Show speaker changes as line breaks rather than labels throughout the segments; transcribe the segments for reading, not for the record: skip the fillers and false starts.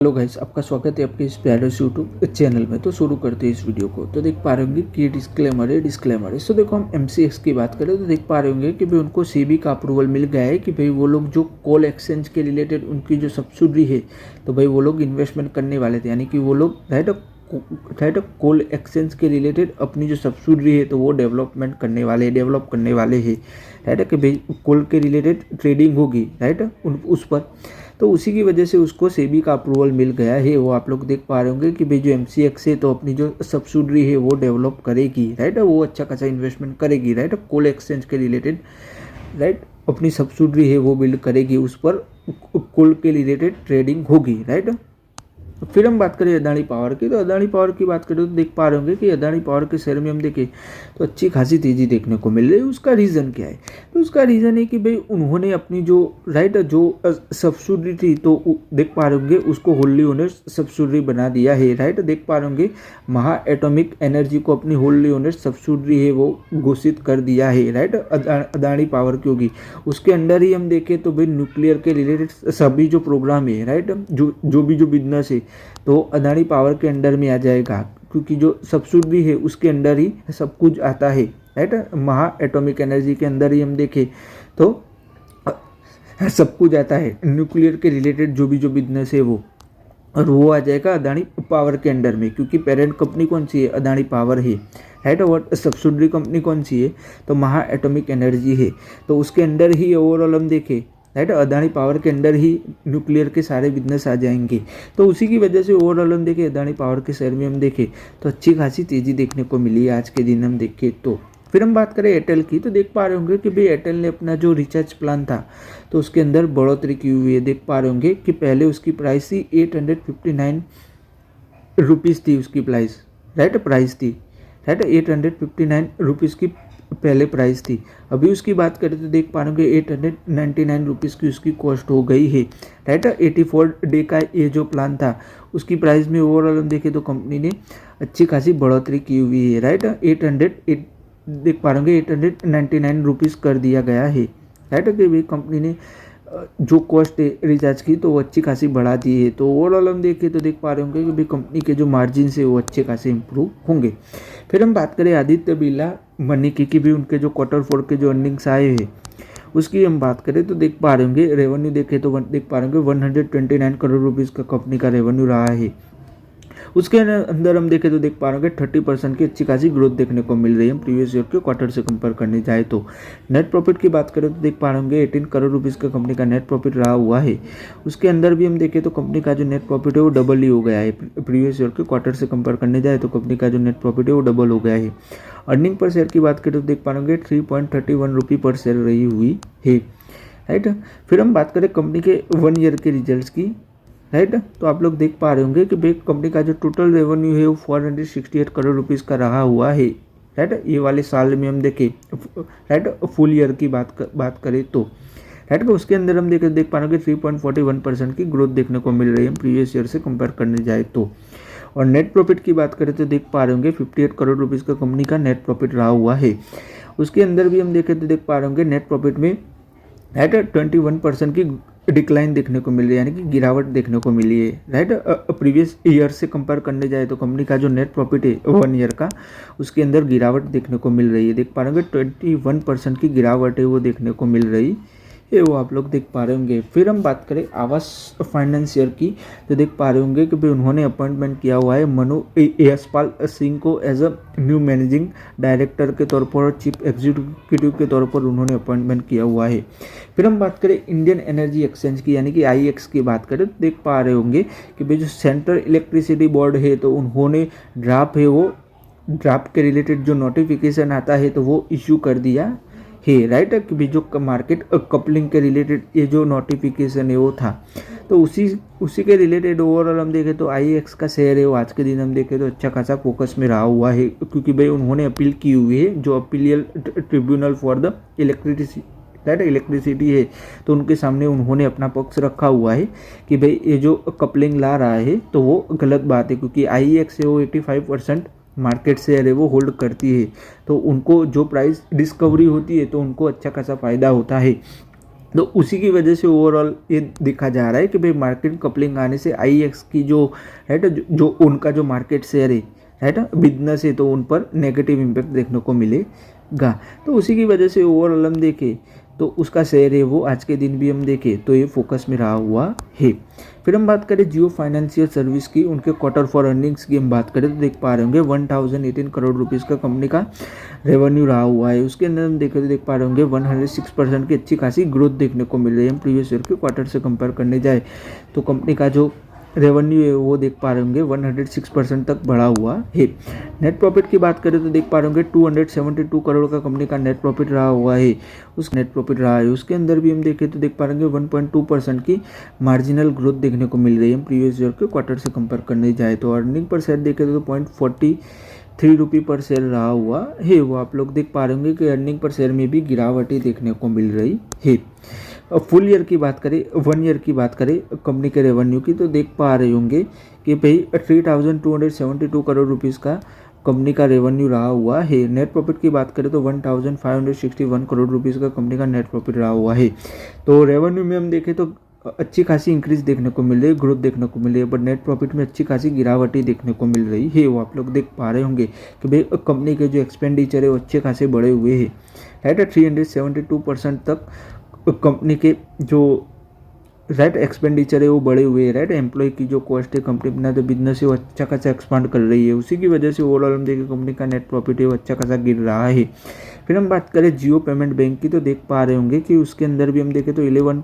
Hello guys, आपका स्वागत है आपके इस प्यारे से यूट्यूब चैनल में। तो शुरू करते हैं इस वीडियो को। तो देख पा रहे होंगे कि डिस्क्लेमर है। तो देखो, हम एमसीएक्स की बात करें तो देख पा रहे होंगे कि भाई उनको सेबी का अप्रूवल मिल गया है कि भाई वो लोग जो कोल एक्सचेंज के रिलेटेड उनकी जो सब्सिडी है, तो भाई वो लोग इन्वेस्टमेंट करने वाले थे। यानी कि वो लोग राइट कोल एक्सचेंज के रिलेटेड अपनी जो सब्सिडी है तो वो डेवलप करने वाले हैं। राइट कि भाई कोल के रिलेटेड ट्रेडिंग होगी, राइट उस पर। तो उसी की वजह से उसको सेबी का अप्रूवल मिल गया है। वो आप लोग देख पा रहे होंगे कि भाई जो एमसीएक्स है तो अपनी जो सब्सिडी है वो डेवलप करेगी, राइट। वो अच्छा खासा इन्वेस्टमेंट करेगी, राइट। कोल एक्सचेंज के रिलेटेड, राइट, अपनी सब्सिडी है वो बिल्ड करेगी, उस पर कोल के रिलेटेड ट्रेडिंग होगी, राइट। फिर हम बात करें अदानी पावर की। तो अदानी पावर की बात करें तो देख पा रहे होंगे कि अदानी पावर के शेयर में हम देखें तो अच्छी खासी तेज़ी देखने को मिल रही है। उसका रीज़न क्या है? तो उसका रीज़न है कि भाई उन्होंने अपनी जो सब्सिडी थी तो देख पा रहे होंगे उसको होल्ली ओनर्स सब्सिडी बना दिया है, राइट। देख पा रहे होंगे महा एटॉमिक एनर्जी को अपनी होल्ली ओनर्स सब्सिडी है वो घोषित कर दिया है, राइट। अदानी पावर की होगी उसके अंडर ही हम देखें तो भाई न्यूक्लियर के रिलेटेड सभी जो प्रोग्राम है, राइट, जो बिजनेस है तो अदानी पावर के अंडर में आ जाएगा, क्योंकि जो सब्सिडी है उसके अंडर ही सब कुछ आता है, राइट। महा एटॉमिक एनर्जी के अंदर ही हम देखें तो सब कुछ आता है, न्यूक्लियर के रिलेटेड जो बिजनेस है वो, और वो आ जाएगा अदानी पावर के अंडर में, क्योंकि पेरेंट कंपनी कौन सी है? अदानी पावर है, राइट। और सब्सिडरी कंपनी कौन सी है? तो महा एटॉमिक एनर्जी है। तो उसके अंडर ही ओवरऑल हम देखें, राइट, अदानी पावर के अंडर ही न्यूक्लियर के सारे बिजनेस आ जाएंगे। तो उसी की वजह से ओवरऑल हम देखें अदानी पावर के शेयर में हम देखें तो अच्छी खासी तेज़ी देखने को मिली है आज के दिन हम देखें तो। फिर हम बात करें एयरटेल की। तो देख पा रहे होंगे कि भाई एयरटेल ने अपना जो रिचार्ज प्लान था तो उसके अंदर बढ़ोतरी की हुई है। देख पा रहे होंगे कि पहले उसकी प्राइस थी 859 रुपीज़ थी उसकी प्राइस, राइट, 859 रुपीज़ की पहले प्राइस थी। अभी उसकी बात करें तो देख पा रहे होंगे 899 रुपीज़ की उसकी कॉस्ट हो गई है, राइट। 84 डे का ये जो प्लान था उसकी प्राइस में ओवरऑल हम देखें तो कंपनी ने अच्छी खासी बढ़ोतरी की हुई है, राइट। देख पा रहे होंगे 899 रुपीज़ कर दिया गया है, राइट। कि भाई कंपनी ने जो कॉस्ट है रिचार्ज की तो वो अच्छी खासी बढ़ा दी है। तो ओवरऑल हम देखें तो देख पा रहे होंगे कि भाई कंपनी के जो मार्जिन है वो अच्छे खासे इंप्रूव होंगे। फिर हम बात करें आदित्य बिरला मनी की भी उनके जो Q4 के जो अर्निंग्स आए हैं उसकी हम बात करें तो देख पा रहे होंगे रेवेन्यू देखें तो देख पा रहे होंगे 129 करोड़ रुपीज़ का कंपनी का रेवेन्यू रहा है। उसके अंदर हम देखें तो देख पा रहे हैं 30% की अच्छी खासी ग्रोथ देखने को मिल रही है प्रीवियस ईयर के क्वार्टर से कंपेयर करने जाए तो। नेट प्रॉफिट की बात करें तो देख पा रहे होंगे 18 करोड़ रुपीज़ का कंपनी का नेट प्रॉफिट रहा हुआ है। उसके अंदर भी हम देखें तो कंपनी का जो नेट प्रॉफिट है वो डबल ही हो गया है। प्रीवियस ईयर के क्वार्टर से कंपेयर करने जाए तो कंपनी का जो नेट प्रॉफिट है वो डबल हो गया है। अर्निंग पर शेयर की बात करें तो देख पा रहे होंगे 3.31 रुपये पर शेयर रही हुई है, राइट। फिर हम बात करें कंपनी के 1 ईयर के रिजल्ट्स की, राइट। तो आप लोग देख पा रहे होंगे कि भाई कंपनी का जो टोटल रेवेन्यू है वो 468 करोड़ रुपीज़ का रहा हुआ है, राइट। ये वाले साल में हम देखें, राइट, फुल ईयर की बात करें तो, राइट। उसके अंदर हम देख पा रहे होंगे 3.41% की ग्रोथ देखने को मिल रही है प्रीवियस ईयर से कंपेयर करने जाए तो। और नेट प्रॉफिट की बात करें तो देख पा रहे होंगे 58 करोड़ रुपीज़ का कंपनी का नेट प्रॉफिट रहा हुआ है। उसके अंदर भी हम देखें तो देख पा रहे होंगे नेट प्रॉफिट में, राइट, 21% की डिक्लाइन देखने को मिल रही है, यानी कि गिरावट देखने को मिली है, राइट। प्रीवियस ईयर से कंपेयर करने जाए तो कंपनी का जो नेट प्रॉफिट है 1 ईयर का उसके अंदर गिरावट देखने को मिल रही है। देख पा रहे होंगे 21% की गिरावट है वो देखने को मिल रही ये वो आप लोग देख पा रहे होंगे। फिर हम बात करें आवास फाइनेंशियर की तो देख पा रहे होंगे कि भाई उन्होंने अपॉइंटमेंट किया हुआ है मनु यशपाल सिंह को as a new managing director के तौर पर और चीफ एग्जीक्यूटिव के तौर पर उन्होंने अपॉइंटमेंट किया हुआ है। फिर हम बात करें इंडियन एनर्जी एक्सचेंज की, यानी कि IEX की बात करें तो देख पा रहे होंगे कि भाई जो सेंट्रल इलेक्ट्रिसिटी बोर्ड है तो उन्होंने ड्राफ्ट के रिलेटेड जो नोटिफिकेशन आता है तो वो इशू कर दिया है, राइट। कि भी जो मार्केट कपलिंग के रिलेटेड ये जो नोटिफिकेशन है वो था तो उसी के रिलेटेड ओवरऑल हम देखें तो IEX का शेयर है वो आज के दिन हम देखें तो अच्छा खासा फोकस में रहा हुआ है, क्योंकि भाई उन्होंने अपील की हुई है जो अपीलियल ट्रिब्यूनल फॉर द इलेक्ट्रिसिटी है तो उनके सामने उन्होंने अपना पक्ष रखा हुआ है कि भाई ये जो कपलिंग ला रहा है तो वो गलत बात है, क्योंकि IEX है वो 85% मार्केट शेयर है वो होल्ड करती है तो उनको जो प्राइस डिस्कवरी होती है तो उनको अच्छा खासा फ़ायदा होता है। तो उसी की वजह से ओवरऑल ये देखा जा रहा है कि भाई मार्केट कपलिंग आने से आईएक्स की जो राइट जो उनका जो मार्केट शेयर है राइट बिजनेस है तो उन पर नेगेटिव इम्पैक्ट देखने को मिलेगा। तो उसी की वजह से ओवरऑल हम देखें तो उसका शेयर है वो आज के दिन भी हम देखें तो ये फोकस में रहा हुआ है। फिर हम बात करें जियो फाइनेंशियल सर्विस की, उनके क्वार्टर फॉर अर्निंग्स की हम बात करें तो देख पा रहे होंगे 1018 करोड़ रुपीज़ का कंपनी का रेवेन्यू रहा हुआ है। उसके अंदर हम देखें तो देख पा रहे होंगे 106% की अच्छी खासी ग्रोथ देखने को मिल रही है। हम प्रीवियस ईयर के क्वार्टर से कंपेयर करने जाए तो कंपनी का जो रेवेन्यू है वो देख पा रहे होंगे 106% तक बढ़ा हुआ है। नेट प्रॉफिट की बात करें तो देख पा रहे होंगे 272 करोड़ का कंपनी का नेट प्रॉफिट रहा हुआ है। उस नेट प्रॉफिट रहा है उसके अंदर भी हम देखें तो देख पा रहे होंगे 1.2% की मार्जिनल ग्रोथ देखने को मिल रही है। हम प्रीवियस ईयर के क्वार्टर से कंपेयर करने जाए तो अर्निंग पर शेयर देखें तो 0.43 रुपये पर शेयर रहा हुआ है। वो आप लोग देख पा रहे होंगे कि अर्निंग पर शेयर में भी गिरावट ही देखने को मिल रही है। फुल ईयर की बात करें, 1 ईयर की बात करें कंपनी के रेवेन्यू की तो देख पा रहे होंगे कि भाई 3272 करोड़ रुपीज़ का कंपनी का रेवेन्यू रहा हुआ है। नेट प्रॉफिट की बात करें तो 1561 करोड़ रुपीज़ का कंपनी का नेट प्रॉफिट रहा हुआ है। तो रेवेन्यू में हम देखें तो अच्छी खासी इंक्रीज देखने को मिल रही है, ग्रोथ देखने को मिल रही है, बट नेट प्रॉफिट में अच्छी खासी गिरावट ही देखने को मिल रही है। वो आप लोग देख पा रहे होंगे कि भाई कंपनी के जो एक्सपेंडिचर है वो अच्छे खासे बढ़े हुए हैं राइट। 372% तक कंपनी के जो राइट एक्सपेंडिचर है वो बढ़े हुए हैं राइट। एम्प्लॉय की जो कॉस्ट है कंपनी अपना जो बिजनेस है वो अच्छा खासा एक्सपांड कर रही है। उसी की वजह से ओवरऑल हम देखें कंपनी का नेट प्रॉफिट है वो अच्छा खासा गिर रहा है। फिर हम बात करें जियो पेमेंट बैंक की तो देख पा रहे होंगे कि उसके अंदर भी हम देखें तो 11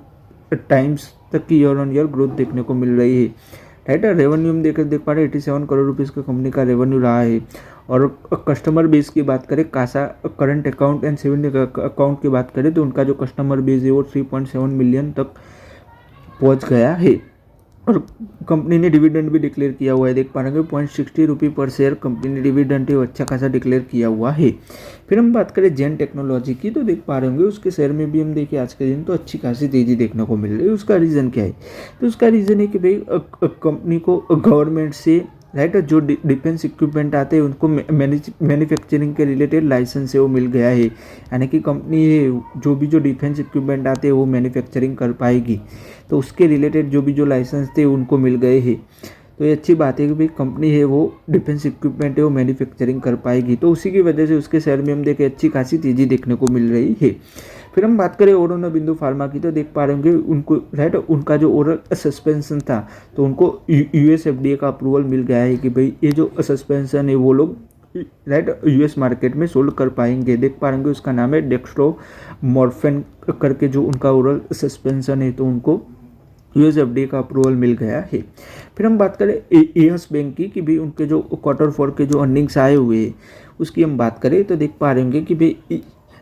टाइम्स तक की ईयर ऑन ईयर ग्रोथ देखने को मिल रही है राइट। रेवेन्यू हम देख पा रहे हैं 87 करोड़ रुपीज़ का कंपनी का रेवेन्यू रहा है। और कस्टमर बेस की बात करें, CASA current account and saving account की बात करें तो उनका जो कस्टमर बेस है वो 3.7 मिलियन तक पहुंच गया है। और कंपनी ने डिविडेंड भी डिक्लेयर किया हुआ है। देख पा रहे हैं 0.60 रुपये पर शेयर कंपनी ने डिविडेंड है अच्छा खासा डिक्लेयर किया हुआ है। फिर हम बात करें जेन टेक्नोलॉजी की तो देख पा रहे होंगे उसके शेयर में भी हम देखिए आज के दिन तो अच्छी खासी तेजी देखने को मिल रही है। उसका रीज़न क्या है? तो उसका रीज़न है कि भाई कंपनी को गवर्नमेंट से राइट जो डिफेंस इक्विपमेंट आते हैं उनको मैन्युफैक्चरिंग के रिलेटेड लाइसेंस है वो मिल गया है। यानी कि कंपनी है जो भी जो डिफेंस इक्विपमेंट आते हैं वो मैन्युफैक्चरिंग कर पाएगी। तो उसके रिलेटेड जो भी जो लाइसेंस थे उनको मिल गए हैं। तो ये अच्छी बात है कि भाई कंपनी है वो डिफेंस इक्विपमेंट है वो मैन्युफैक्चरिंग कर पाएगी। तो उसी की वजह से उसके शेयर में हम देखें अच्छी खासी तेजी देखने को मिल रही है। फिर हम बात करें औरोबिंदु फार्मा की तो देख पा रहे होंगे उनको राइट उनका जो ओरल सस्पेंशन था तो उनको यूएस एफडीए का अप्रूवल मिल गया है कि भाई ये जो सस्पेंशन है वो लोग राइट यूएस मार्केट में सोल्ड कर पाएंगे। देख पा रहे उसका नाम है डेक्स्ट्रोमॉर्फेन करके जो उनका ओरल सस्पेंशन है तो उनको यूएस एफडीए का अप्रूवल मिल गया है। फिर हम बात करें एस बैंक की कि भाई उनके जो क्वार्टर 4 के जो अर्निंग्स आए हुए हैं उसकी हम बात करें तो देख पा रहे होंगे कि भाई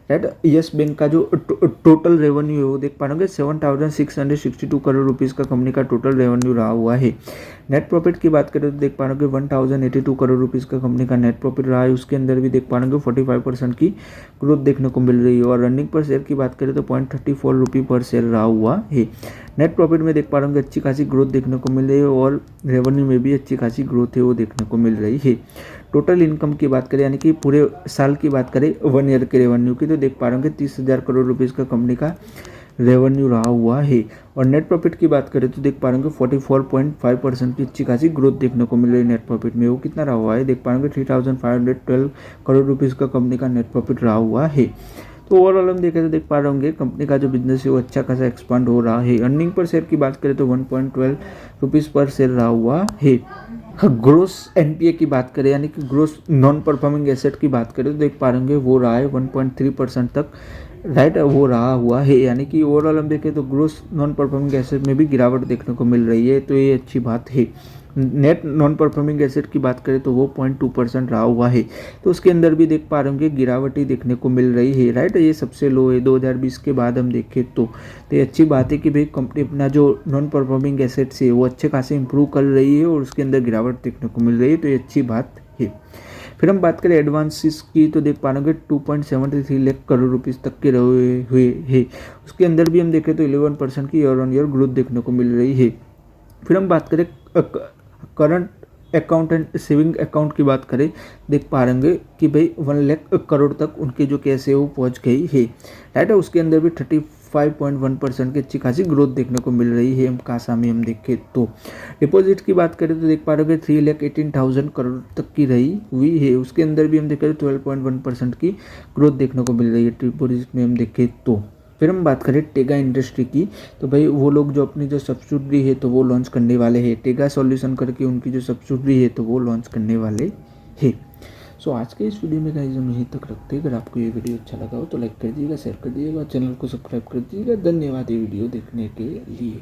राइट यस बैंक का जो टोटल रेवेन्यू है वो देख पा रहे होंगे 7662 करोड़ रुपीज़ का कंपनी का टोटल रेवेन्यू रहा हुआ है। नेट प्रॉफिट की बात करें तो देख पा रहे होंगे 1082 करोड़ रुपीज़ का कंपनी का नेट प्रॉफिट रहा है। उसके अंदर भी देख पा रहे होंगे 45% की ग्रोथ देखने को मिल रही है। और रनिंग पर शेयर की बात करें तो 0.34 रुपये पर शेयर रहा हुआ है। नेट प्रॉफिट में देख पा रहे होंगे अच्छी खासी ग्रोथ देखने को मिल रही है और रेवेन्यू में भी अच्छी खासी ग्रोथ है वो देखने को मिल रही है। टोटल इनकम की बात करें यानी कि पूरे साल की बात करें 1 ईयर के रेवेन्यू की तो देख पा रहे होंगे 30,000 करोड़ रुपीज़ का कंपनी का रेवेन्यू रहा हुआ है। और नेट प्रॉफिट की बात करें तो देख पा रहे होंगे 44.5% की अच्छी खासी ग्रोथ देखने को मिल रही है। नेट प्रॉफिट में वो कितना रहा हुआ है देख पा रहे होंगे 3512 करोड़ रुपीज़ का कंपनी का नेट प्रॉफिट रहा हुआ है। तो ओवरऑल हम देखें तो देख पा रहे होंगे कंपनी का जो बिजनेस है वो अच्छा खासा एक्सपांड हो रहा है। अर्निंग पर शेयर की बात करें तो 1.12 रुपीज़ पर शेयर रहा हुआ है। ग्रोस एनपीए की बात करें यानी कि ग्रोस नॉन परफॉर्मिंग एसेट की बात करें तो देख पा रहे होंगे वो रहा है 1.3% तक राइट वो रहा हुआ है। यानी कि ओवरऑल हम देखें तो ग्रोस नॉन परफॉर्मिंग एसेट में भी गिरावट देखने को मिल रही है तो ये अच्छी बात है। नेट नॉन परफॉर्मिंग एसेट की बात करें तो वो 0.2% रहा हुआ है। तो उसके अंदर भी देख पा रहे होंगे गिरावट ही देखने को मिल रही है राइट। ये सबसे लो है 2020 के बाद हम देखें तो ये अच्छी बात है कि भाई कंपनी अपना जो नॉन परफॉर्मिंग एसेट्स है वो अच्छे खासे इंप्रूव कर रही है और उसके अंदर गिरावट देखने को मिल रही है तो ये अच्छी बात है। फिर हम बात करें एडवांसेस की तो देख पा रहे होंगे 2.73 लाख करोड़ रुपीज़ तक के रहे हुए है। उसके अंदर भी हम देखें तो 11% की ईयर ऑन ईयर ग्रोथ देखने को मिल रही है। फिर हम बात करें current account and saving account की बात करें देख पा रहे होंगे कि भाई 1 लाख करोड़ तक उनके जो कैश है वो पहुंच गई है राइट। उसके अंदर भी 5.1% की अच्छी खासी ग्रोथ देखने को मिल रही है कासा में हम देखें तो। डिपॉजिट की बात करें तो देख पा रहे हो 3,18,000 करोड़ तक की रही हुई है, उसके अंदर भी हम देखें तो 12.1% की ग्रोथ देखने को मिल रही है डिपॉजिट में हम देखें तो। फिर हम बात करें टेगा इंडस्ट्री की, तो भाई वो लोग जो अपनी जो सब्सिडरी है तो वो लॉन्च करने वाले हैं, टेगा सॉल्यूशन करके उनकी जो सब्सिडरी है तो वो लॉन्च करने वाले हैं। सो आज के इस वीडियो में गाइस हम यहीं तक रखते हैं। अगर आपको ये वीडियो अच्छा लगा हो तो लाइक कर दीजिएगा, शेयर कर दीजिएगा, चैनल को सब्सक्राइब कर दीजिएगा। धन्यवाद ये वीडियो देखने के लिए।